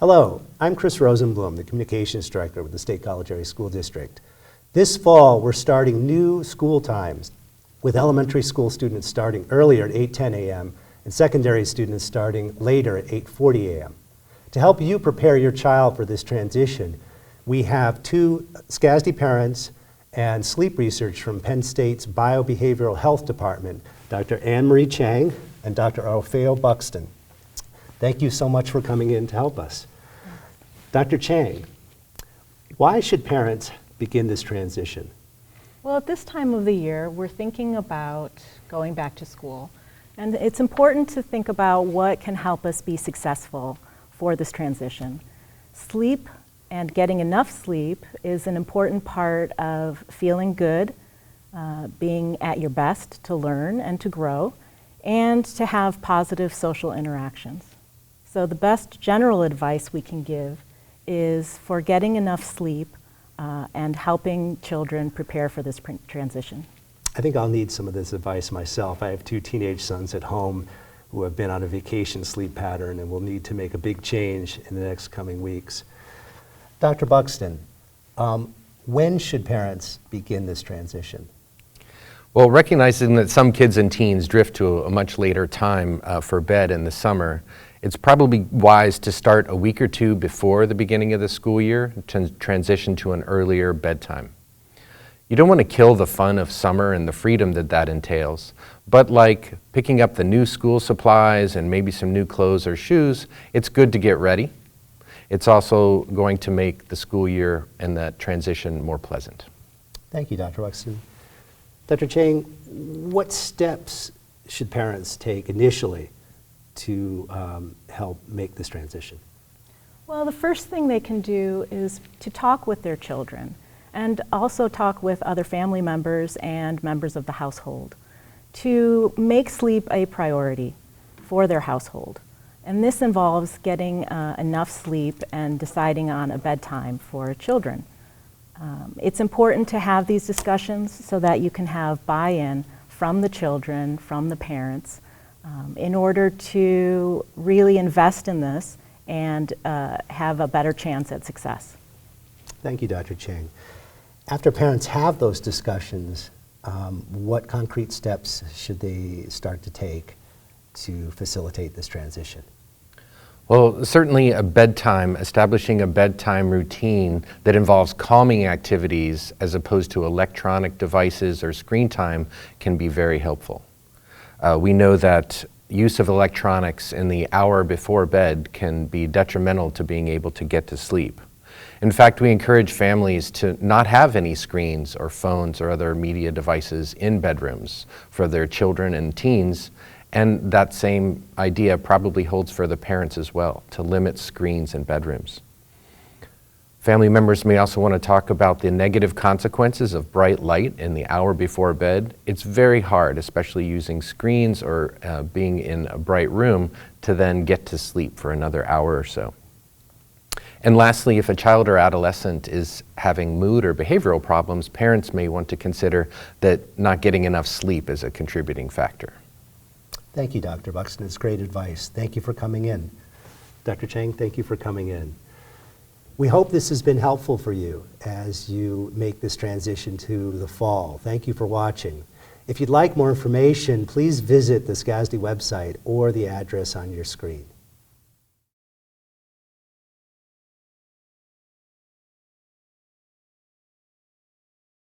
Hello, I'm Chris Rosenblum, the Communications Director with the State College Area School District. This fall, we're starting new school times with elementary school students starting earlier at 8:10 a.m. and secondary students starting later at 8:40 a.m. To help you prepare your child for this transition, we have two SCASD parents and sleep research from Penn State's Biobehavioral Health Department, Dr. Anne-Marie Chang and Dr. Orfeu Buxton. Thank you so much for coming in to help us. Dr. Chang, why should parents begin this transition? Well, at this time of the year, we're thinking about going back to school. And it's important to think about what can help us be successful for this transition. Sleep and getting enough sleep is an important part of feeling good, being at your best to learn and to grow, and to have positive social interactions. So the best general advice we can give is for getting enough sleep and helping children prepare for this transition. I think I'll need some of this advice myself. I have two teenage sons at home who have been on a vacation sleep pattern and will need to make a big change in the next coming weeks. Dr. Buxton, when should parents begin this transition? Well, recognizing that some kids and teens drift to a much later time for bed in the summer, it's probably wise to start a week or two before the beginning of the school year to transition to an earlier bedtime. You don't want to kill the fun of summer and the freedom that that entails, but like picking up the new school supplies and maybe some new clothes or shoes, it's good to get ready. It's also going to make the school year and that transition more pleasant. Thank you, Dr. Buxton. Dr. Chang, what steps should parents take initially to help make this transition? Well, the first thing they can do is to talk with their children and also talk with other family members and members of the household to make sleep a priority for their household. And this involves getting enough sleep and deciding on a bedtime for children. It's important to have these discussions so that you can have buy-in from the children, from the parents, in order to really invest in this and have a better chance at success. Thank you, Dr. Chang. After parents have those discussions, what concrete steps should they start to take to facilitate this transition? Well, certainly establishing a bedtime routine that involves calming activities as opposed to electronic devices or screen time can be very helpful. We know that use of electronics in the hour before bed can be detrimental to being able to get to sleep. In fact, we encourage families to not have any screens or phones or other media devices in bedrooms for their children and teens, and that same idea probably holds for the parents as well, to limit screens in bedrooms. Family members may also want to talk about the negative consequences of bright light in the hour before bed. It's very hard, especially using screens or being in a bright room, to then get to sleep for another hour or so. And lastly, if a child or adolescent is having mood or behavioral problems, parents may want to consider that not getting enough sleep is a contributing factor. Thank you, Dr. Buxton. It's great advice. Thank you for coming in. Dr. Chang, thank you for coming in. We hope this has been helpful for you as you make this transition to the fall. Thank you for watching. If you'd like more information, please visit the SCASD website or the address on your screen.